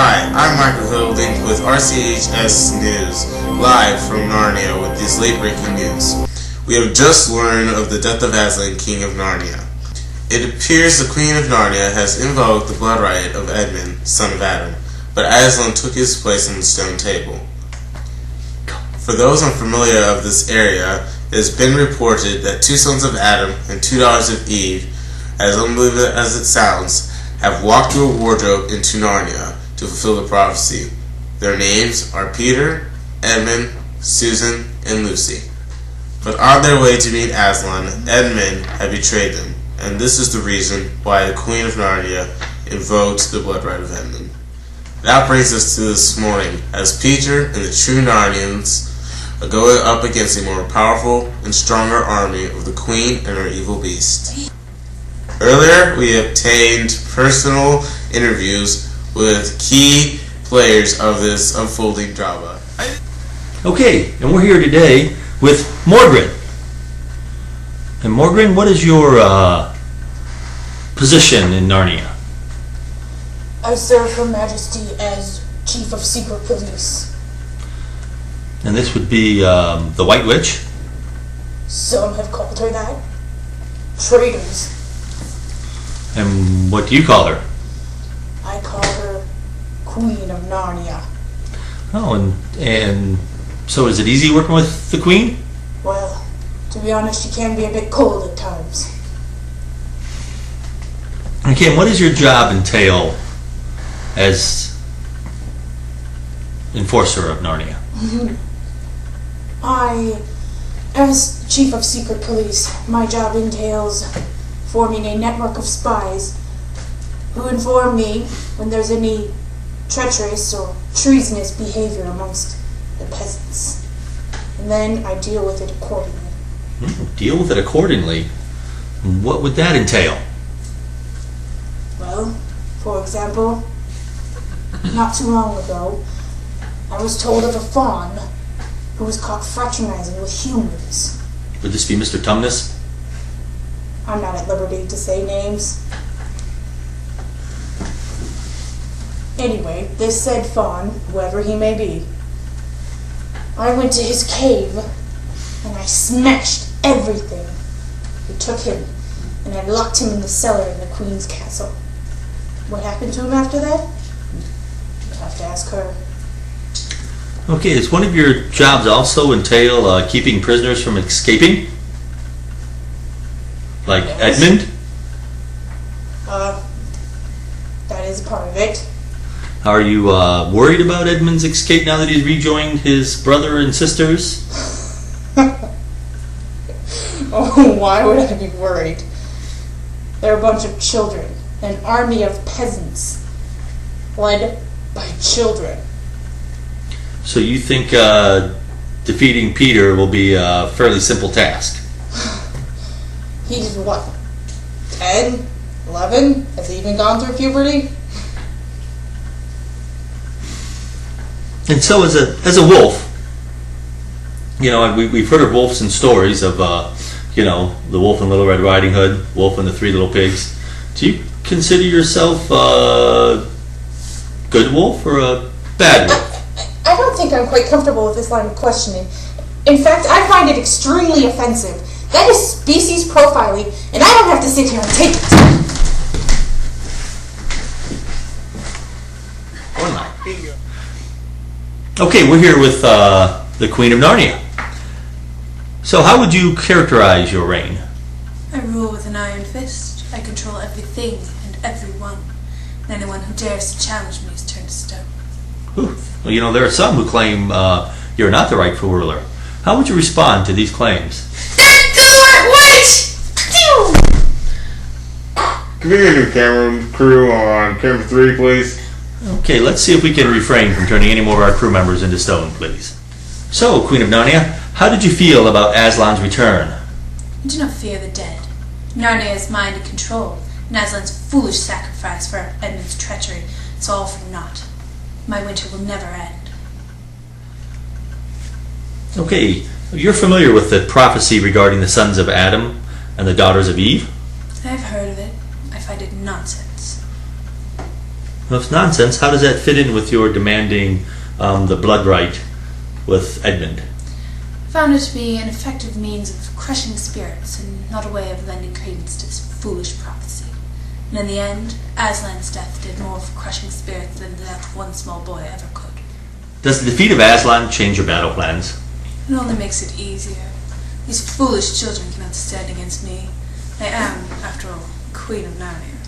Hi, I'm Michael Hilding with RCHS News, live from Narnia with this late-breaking news. We have just learned of the death of Aslan, King of Narnia. It appears the Queen of Narnia has invoked the blood right of Edmund, son of Adam, but Aslan took his place on the stone table. For those unfamiliar of this area, it has been reported that two sons of Adam and two daughters of Eve, as unbelievable as it sounds, have walked through a wardrobe into Narnia to fulfill the prophecy. Their names are Peter, Edmund, Susan, and Lucy. But on their way to meet Aslan, Edmund had betrayed them, and this is the reason why the Queen of Narnia invoked the blood right of Edmund. That brings us to this morning, as Peter and the true Narnians are going up against a more powerful and stronger army of the Queen and her evil beast. Earlier, we obtained personal interviews with key players of this unfolding drama. Okay, and we're here today with Morgren. And Morgren, what is your position in Narnia? I serve Her Majesty as Chief of Secret Police. And this would be the White Witch? Some have called her that. Traitors. And what do you call her? I call her Queen of Narnia. Oh, and so is it easy working with the Queen? Well, to be honest, she can be a bit cold at times. Okay, and what does your job entail as enforcer of Narnia? As Chief of Secret Police, my job entails forming a network of spies who inform me when there's any treacherous or treasonous behavior amongst the peasants. And then I deal with it accordingly. Deal with it accordingly? What would that entail? Well, for example, not too long ago, I was told of a faun who was caught fraternizing with humans. Would this be Mr. Tumnus? I'm not at liberty to say names. Anyway, this said faun, whoever he may be, I went to his cave and I smashed everything. I took him and I locked him in the cellar in the Queen's castle. What happened to him after that? You'll have to ask her. Okay, does one of your jobs also entail keeping prisoners from escaping? Like Yes. Edmund? That is a part of it. Are you worried about Edmund's escape now that he's rejoined his brother and sisters? Oh, why would I be worried? They're a bunch of children, an army of peasants, led by children. So you think defeating Peter will be a fairly simple task? He's what, 10, 11? Has he even gone through puberty? And so as a wolf, you know, and we've heard of wolves in stories of, you know, the wolf in Little Red Riding Hood, wolf and the Three Little Pigs. Do you consider yourself a good wolf or a bad wolf? I don't think I'm quite comfortable with this line of questioning. In fact, I find it extremely offensive. That is species profiling, and I don't have to sit here and take it. Okay, we're here with the Queen of Narnia. So how would you characterize your reign? I rule with an iron fist. I control everything and everyone. And anyone who dares to challenge me is turned to stone. Ooh. Well, you know, there are some who claim you're not the rightful ruler. How would you respond to these claims? That's the witch! Can we get a new camera crew on camera 3, please? Okay, let's see if we can refrain from turning any more of our crew members into stone, please. So, Queen of Narnia, how did you feel about Aslan's return? I do not fear the dead. Narnia is mine to control, and Aslan's foolish sacrifice for Edmund's treachery is all for naught. My winter will never end. Okay, you're familiar with the prophecy regarding the sons of Adam and the daughters of Eve? I have heard of it. I find it nonsense. Well, it's nonsense. How does that fit in with your demanding the blood right with Edmund? I found it to be an effective means of crushing spirits and not a way of lending credence to this foolish prophecy. And in the end, Aslan's death did more for crushing spirits than the death of one small boy ever could. Does the defeat of Aslan change your battle plans? It only makes it easier. These foolish children cannot stand against me. I am, after all, Queen of Narnia.